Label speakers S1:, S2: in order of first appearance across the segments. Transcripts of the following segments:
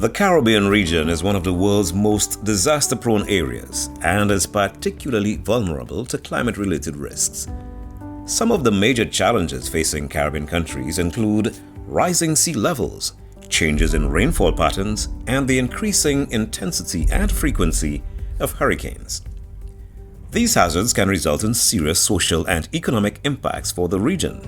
S1: The Caribbean region is one of the world's most disaster-prone areas and is particularly vulnerable to climate-related risks. Some of the major challenges facing Caribbean countries include rising sea levels, changes in rainfall patterns, and the increasing intensity and frequency of hurricanes. These hazards can result in serious social and economic impacts for the region.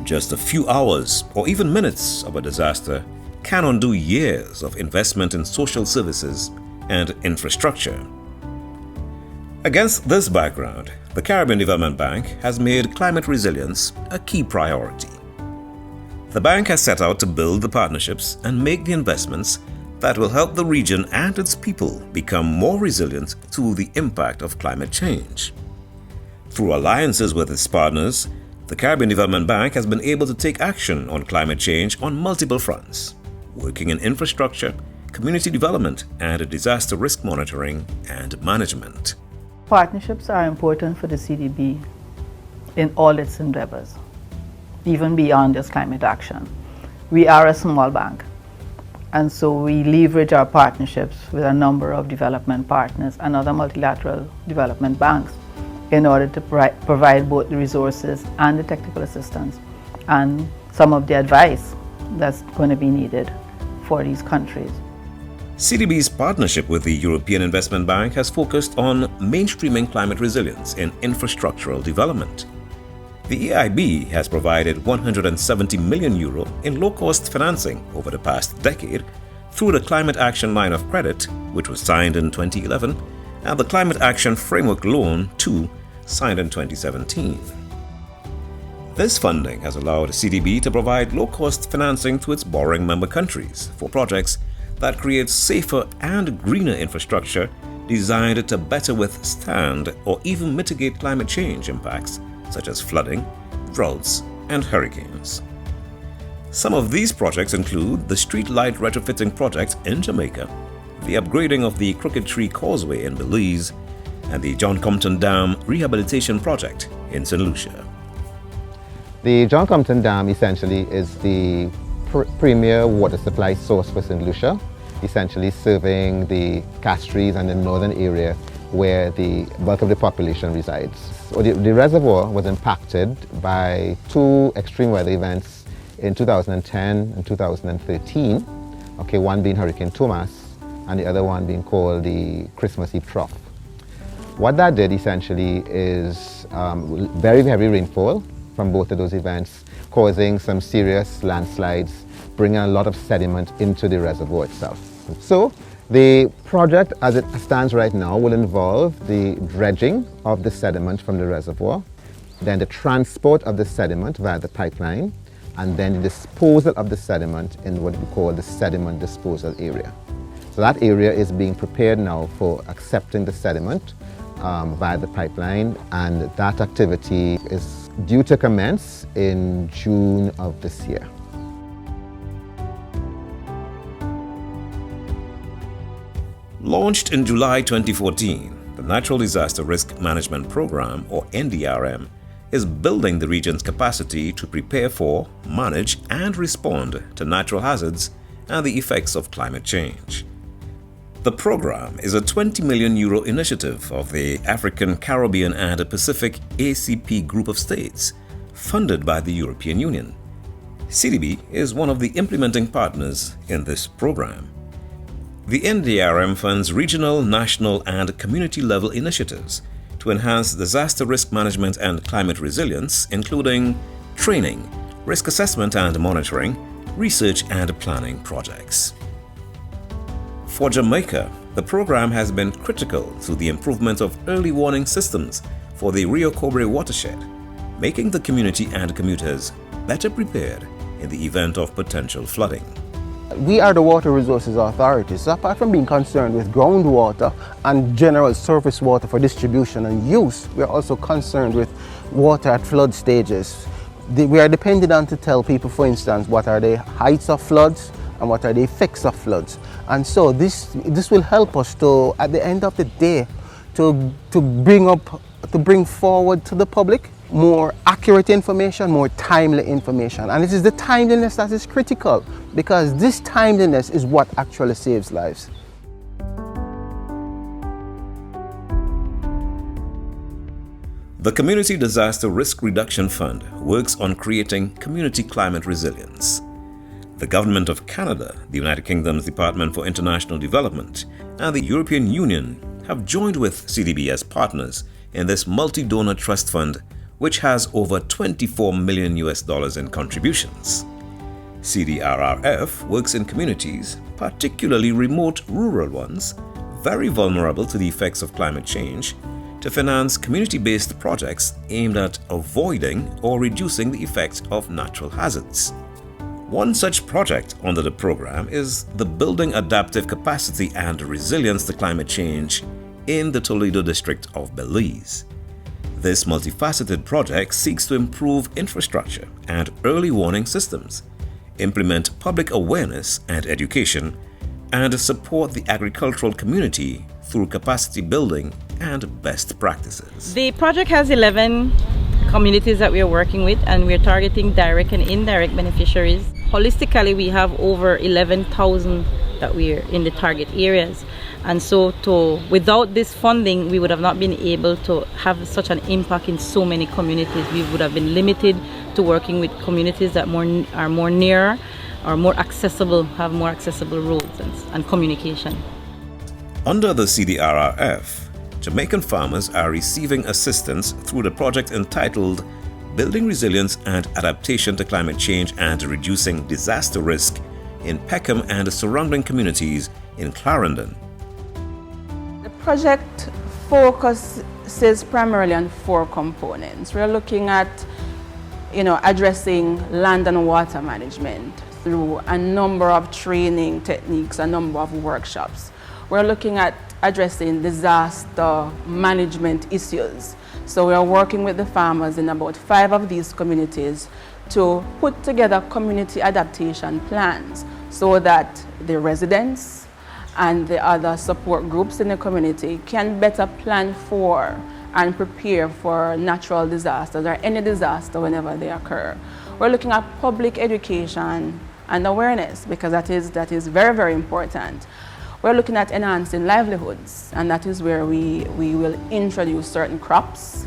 S1: Just a few hours or even minutes of a disaster can undo years of investment in social services and infrastructure. Against this background, the Caribbean Development Bank has made climate resilience a key priority. The bank has set out to build the partnerships and make the investments that will help the region and its people become more resilient to the impact of climate change. Through alliances with its partners, the Caribbean Development Bank has been able to take action on climate change on multiple fronts, working in infrastructure, community development, and disaster risk monitoring and management.
S2: Partnerships are important for the CDB in all its endeavors, even beyond just climate action. We are a small bank, and so we leverage our partnerships with a number of development partners and other multilateral development banks in order to provide both the resources and the technical assistance and some of the advice that's going to be needed for these countries.
S1: CDB's partnership with the European Investment Bank has focused on mainstreaming climate resilience in infrastructural development. The EIB has provided €170 million in low-cost financing over the past decade through the Climate Action Line of Credit, which was signed in 2011, and the Climate Action Framework Loan 2, signed in 2017. This funding has allowed CDB to provide low-cost financing to its borrowing member countries for projects that create safer and greener infrastructure designed to better withstand or even mitigate climate change impacts such as flooding, droughts, and hurricanes. Some of these projects include the street light retrofitting project in Jamaica, the upgrading of the Crooked Tree Causeway in Belize, and the John Compton Dam rehabilitation project in St. Lucia.
S3: The John Compton Dam essentially is the premier water supply source for St. Lucia, essentially serving the Castries and the northern area where the bulk of the population resides. So the reservoir was impacted by two extreme weather events in 2010 and 2013, one being Hurricane Thomas and the other one being called the Christmas Eve Trough. What that did essentially is very heavy rainfall from both of those events, causing some serious landslides, bringing a lot of sediment into the reservoir itself. So the project as it stands right now will involve the dredging of the sediment from the reservoir, then the transport of the sediment via the pipeline, and then the disposal of the sediment in what we call the sediment disposal area. So that area is being prepared now for accepting the sediment via the pipeline, and that activity is due to commence in June of this year.
S1: Launched in July 2014, the Natural Disaster Risk Management Program, or NDRM, is building the region's capacity to prepare for, manage, and respond to natural hazards and the effects of climate change. The program is a €20 million initiative of the African, Caribbean, and Pacific ACP group of states, funded by the European Union. CDB is one of the implementing partners in this program. The NDRM funds regional, national, and community-level initiatives to enhance disaster risk management and climate resilience, including training, risk assessment and monitoring, research and planning projects. For Jamaica, the program has been critical to the improvement of early warning systems for the Rio Cobre watershed, making the community and commuters better prepared in the event of potential flooding.
S4: We are the Water Resources Authority, so apart from being concerned with groundwater and general surface water for distribution and use, we are also concerned with water at flood stages. We are dependent on to tell people, for instance, what are the heights of floods and what are the effects of floods. And so this will help us to, at the end of the day, to bring up to bring forward to the public more accurate information, more timely information. And it is the timeliness that is critical, because this timeliness is what actually saves lives.
S1: The Community Disaster Risk Reduction Fund works on creating community climate resilience. The Government of Canada, the United Kingdom's Department for International Development, and the European Union have joined with CDB as partners in this multi-donor trust fund, which has over $24 million in contributions. CDRRF works in communities, particularly remote rural ones, very vulnerable to the effects of climate change, to finance community-based projects aimed at avoiding or reducing the effects of natural hazards. One such project under the program is the Building Adaptive Capacity and Resilience to Climate Change in the Toledo district of Belize. This multifaceted project seeks to improve infrastructure and early warning systems, implement public awareness and education, and support the agricultural community through capacity building and best practices.
S5: The project has 11 communities that we are working with, and we're targeting direct and indirect beneficiaries. Holistically, we have over 11,000 that we're in the target areas. And so without this funding, we would have not been able to have such an impact in so many communities. We would have been limited to working with communities that are more near or more accessible, have more accessible roads and communication.
S1: Under the CDRRF, Jamaican farmers are receiving assistance through the project entitled Building Resilience and Adaptation to Climate Change and Reducing Disaster Risk in Peckham and surrounding communities in Clarendon.
S6: The project focuses primarily on 4 components. We're looking at addressing land and water management through a number of training techniques, a number of workshops. We're looking at addressing disaster management issues. So we are working with the farmers in about 5 of these communities to put together community adaptation plans so that the residents and the other support groups in the community can better plan for and prepare for natural disasters or any disaster whenever they occur. We're looking at public education and awareness, because that is very, very important. We're looking at enhancing livelihoods, and that is where we will introduce certain crops,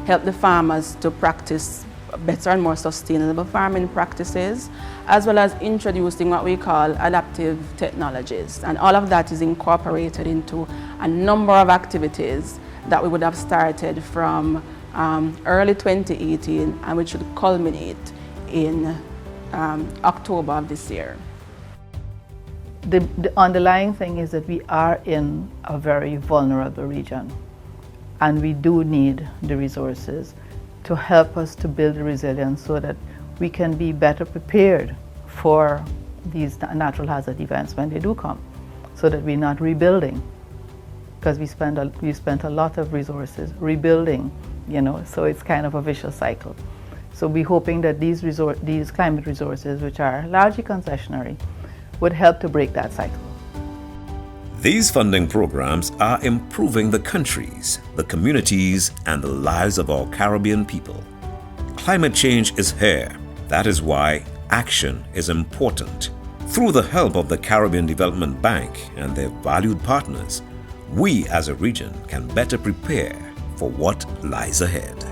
S6: help the farmers to practice better and more sustainable farming practices, as well as introducing what we call adaptive technologies. And all of that is incorporated into a number of activities that we would have started from early 2018, and which should culminate in October of this year.
S2: The underlying thing is that we are in a very vulnerable region, and we do need the resources to help us to build resilience so that we can be better prepared for these natural hazard events when they do come, so that we're not rebuilding, because we spent a lot of resources rebuilding, so it's kind of a vicious cycle. So we're hoping that these climate resources, which are largely concessionary, would help to break that cycle.
S1: These funding programs are improving the countries, the communities, and the lives of our Caribbean people. Climate change is here. That is why action is important. Through the help of the Caribbean Development Bank and their valued partners, we as a region can better prepare for what lies ahead.